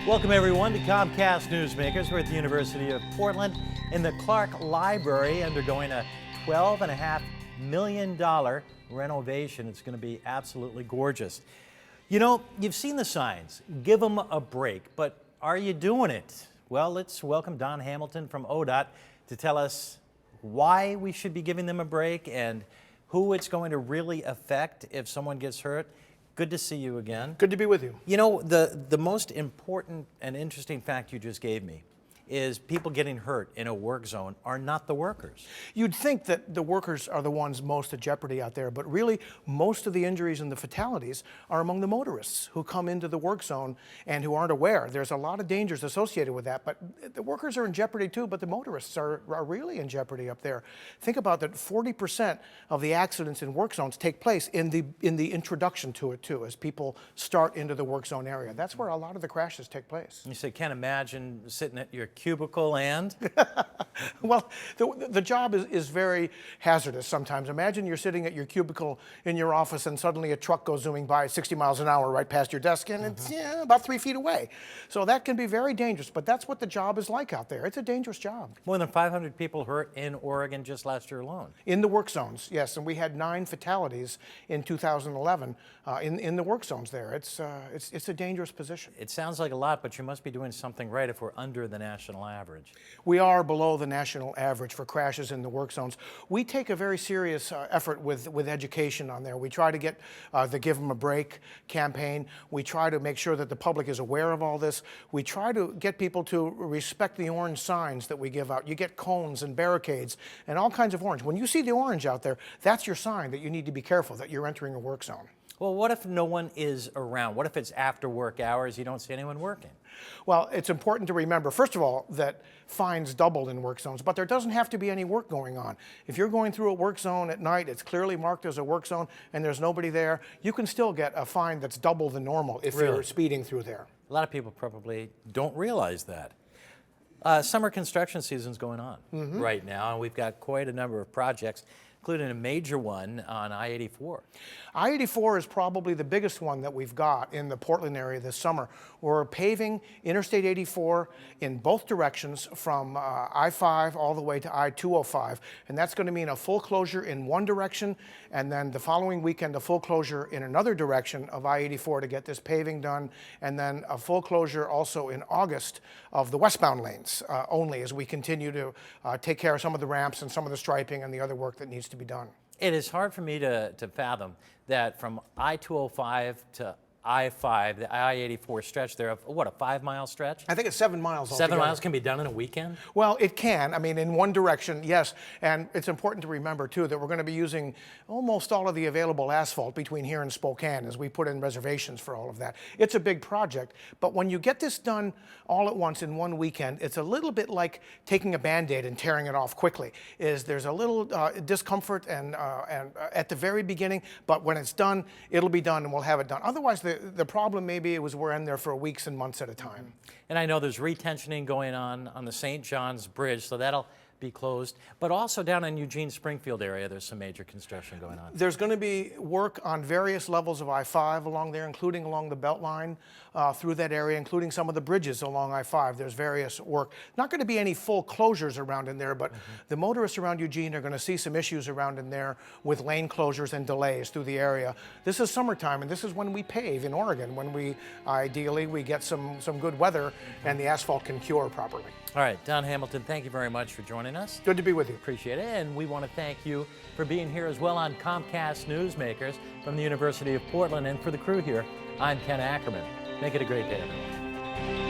Welcome everyone to Comcast Newsmakers. We're at the University of Portland in the Clark Library undergoing a $12.5 million renovation. It's going to be absolutely gorgeous. You know, you've seen the signs, give them a break, but are you doing it? Well, let's welcome Don Hamilton from ODOT to tell us why we should be giving them a break and who it's going to really affect if someone gets hurt. Good to see you again. Good to be with you. You know, the most important and interesting fact you just gave me is people getting hurt in a work zone are not the workers. You'd think that the workers are the ones most at jeopardy out there, but really most of the injuries and the fatalities are among the motorists who come into the work zone and who aren't aware. There's a lot of dangers associated with that, but the workers are in jeopardy too, but the motorists are really in jeopardy up there. Think about that 40% of the accidents in work zones take place in the introduction to it too, as people start into the work zone area. That's where a lot of the crashes take place. You say, can't imagine sitting at your cubicle and? Well, the job is very hazardous sometimes. Imagine you're sitting at your cubicle in your office and suddenly a truck goes zooming by 60 miles an hour right past your desk and it's about 3 feet away. So that can be very dangerous, but that's what the job is like out there. It's a dangerous job. More than 500 people hurt in Oregon just last year alone. In the work zones, yes, and we had 9 fatalities in 2011 in the work zones there. It's a dangerous position. It sounds like a lot, but you must be doing something right if we're under the national average. We are below the national average for crashes in the work zones. We take a very serious effort with education on there. We try to get the Give Them a Break campaign. We try to make sure that the public is aware of all this. We try to get people to respect the orange signs that we give out. You get cones and barricades and all kinds of orange. When you see the orange out there, that's your sign that you need to be careful that you're entering a work zone. Well, what if no one is around? What if it's after work hours, you don't see anyone working? Well, it's important to remember, first of all, that fines doubled in work zones, but there doesn't have to be any work going on. If you're going through a work zone at night, it's clearly marked as a work zone, and there's nobody there, you can still get a fine that's double the normal if you're speeding through there. A lot of people probably don't realize that. Summer construction season's going on right now, and we've got quite a number of projects, including a major one on I-84. I-84 is probably the biggest one that we've got in the Portland area this summer. We're paving Interstate 84 in both directions from I-5 all the way to I-205, and that's going to mean a full closure in one direction, and then the following weekend a full closure in another direction of I-84 to get this paving done, and then a full closure also in August of the westbound lanes only as we continue to take care of some of the ramps and some of the striping and the other work that needs to be done. It is hard for me to fathom that from I-205 to I-5, the I-84 stretch there, of what, a 5-mile stretch? I think it's 7 miles altogether. 7 miles can be done in a weekend? Well, it can. I mean, in one direction, yes. And it's important to remember, too, that we're going to be using almost all of the available asphalt between here and Spokane as we put in reservations for all of that. It's a big project, but when you get this done all at once in one weekend, it's a little bit like taking a Band-Aid and tearing it off quickly. There's a little discomfort and at the very beginning, but when it's done, it'll be done and we'll have it done. Otherwise, the problem maybe it was we're in there for weeks and months at a time. And I know there's retensioning going on the St. John's Bridge, so that'll be closed. But also down in Eugene Springfield area, there's some major construction going on. There's going to be work on various levels of I-5 along there, including along the Beltline through that area, including some of the bridges along I-5. There's various work. Not going to be any full closures around in there, but the motorists around Eugene are going to see some issues around in there with lane closures and delays through the area. This is summertime, and this is when we pave in Oregon, when we ideally we get some good weather and the asphalt can cure properly. All right, Don Hamilton, thank you very much for joining us. Good to be with you. Appreciate it. And we want to thank you for being here as well on Comcast Newsmakers from the University of Portland. And for the crew here, I'm Ken Ackerman. Make it a great day, everyone.